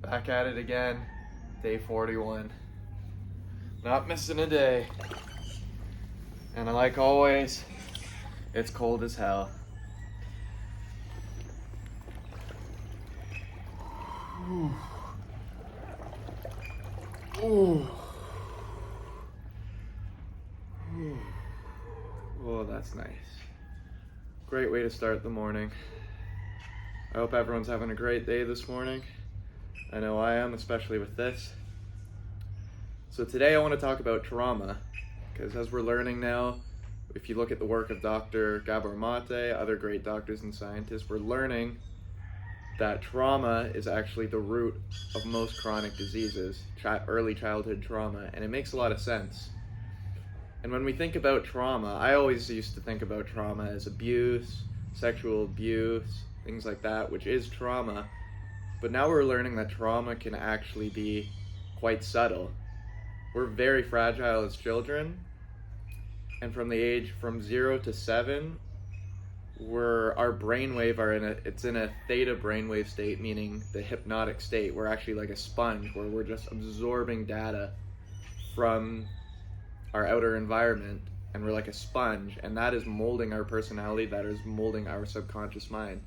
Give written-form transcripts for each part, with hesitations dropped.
Back at it again, day 41. Not missing a day. And like always, it's cold as hell. Ooh. Ooh. Ooh. Oh, that's nice. Great way to start the morning. I hope everyone's having a great day this morning. I know I am, especially with this. So today I want to talk about trauma, because as we're learning now, if you look at the work of Dr. Gabor Mate, other great doctors and scientists, we're learning that trauma is actually the root of most chronic diseases, early childhood trauma, and it makes a lot of sense. And when we think about trauma, I always used to think about trauma as abuse, sexual abuse, things like that, which is trauma. But now we're learning that trauma can actually be quite subtle. We're very fragile as children, and from the age from 0 to 7, our brainwave it's in a theta brainwave state, meaning the hypnotic state. We're actually like a sponge where we're just absorbing data from our outer environment, and we're like a sponge, and that is molding our personality, that is molding our subconscious mind.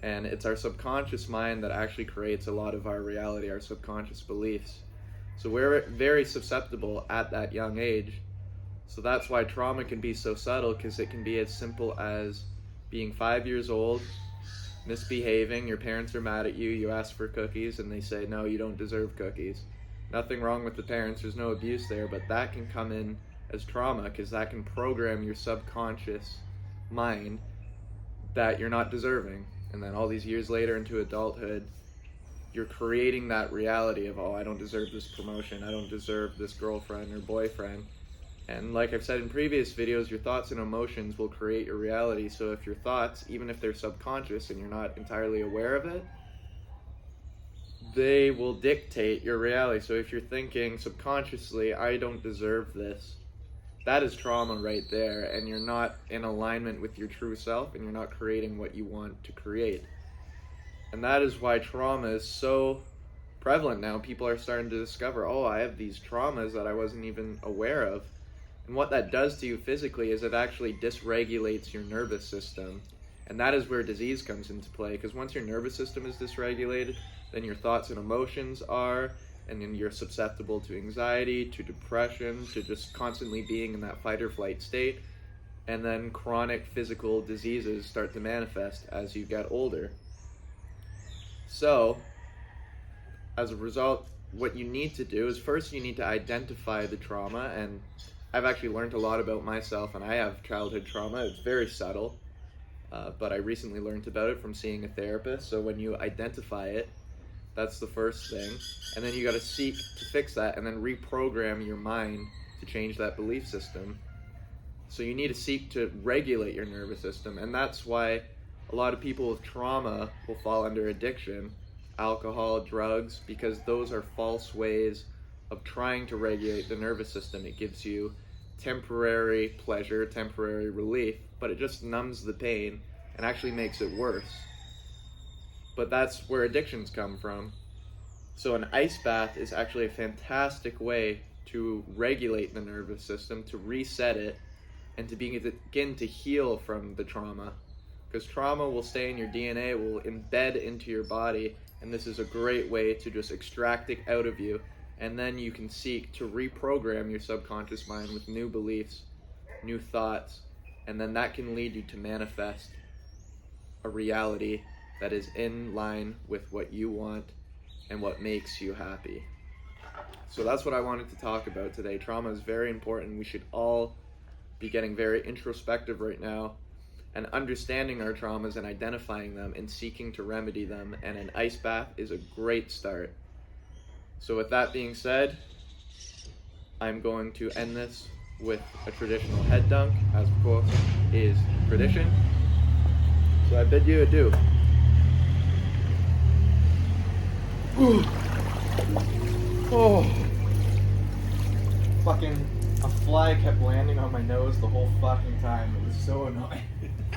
And it's our subconscious mind that actually creates a lot of our reality, our subconscious beliefs. So we're very susceptible at that young age. So that's why trauma can be so subtle, because it can be as simple as being 5 years old, misbehaving, your parents are mad at you, you ask for cookies, and they say, no, you don't deserve cookies. Nothing wrong with the parents, there's no abuse there, but that can come in as trauma, because that can program your subconscious mind that you're not deserving. And then all these years later into adulthood, you're creating that reality of, oh, I don't deserve this promotion, I don't deserve this girlfriend or boyfriend. And like I've said in previous videos, your thoughts and emotions will create your reality. So if your thoughts, even if they're subconscious and you're not entirely aware of it, they will dictate your reality. So if you're thinking subconsciously, I don't deserve this, that is trauma right there, and you're not in alignment with your true self, and you're not creating what you want to create. And that is why trauma is so prevalent now. People are starting to discover, oh, I have these traumas that I wasn't even aware of. And what that does to you physically is it actually dysregulates your nervous system. And that is where disease comes into play, because once your nervous system is dysregulated, then your thoughts and emotions are, and then you're susceptible to anxiety, to depression, to just constantly being in that fight or flight state. And then chronic physical diseases start to manifest as you get older. So, as a result, what you need to do is first you need to identify the trauma. And I've actually learned a lot about myself, and I have childhood trauma. It's very subtle, but I recently learned about it from seeing a therapist. So when you identify it, that's the first thing. And then you got to seek to fix that and then reprogram your mind to change that belief system. So you need to seek to regulate your nervous system. And that's why a lot of people with trauma will fall under addiction, alcohol, drugs, because those are false ways of trying to regulate the nervous system. It gives you temporary pleasure, temporary relief, but it just numbs the pain and actually makes it worse. But that's where addictions come from. So an ice bath is actually a fantastic way to regulate the nervous system, to reset it, and to begin to heal from the trauma. Because trauma will stay in your DNA, it will embed into your body, and this is a great way to just extract it out of you. And then you can seek to reprogram your subconscious mind with new beliefs, new thoughts, and then that can lead you to manifest a reality that is in line with what you want and what makes you happy. So that's what I wanted to talk about today. Trauma is very important. We should all be getting very introspective right now and understanding our traumas and identifying them and seeking to remedy them. And an ice bath is a great start. So with that being said, I'm going to end this with a traditional head dunk, as of course is tradition. So I bid you adieu. Ooh. Oh. Fucking a fly kept landing on my nose the whole fucking time. It was so annoying.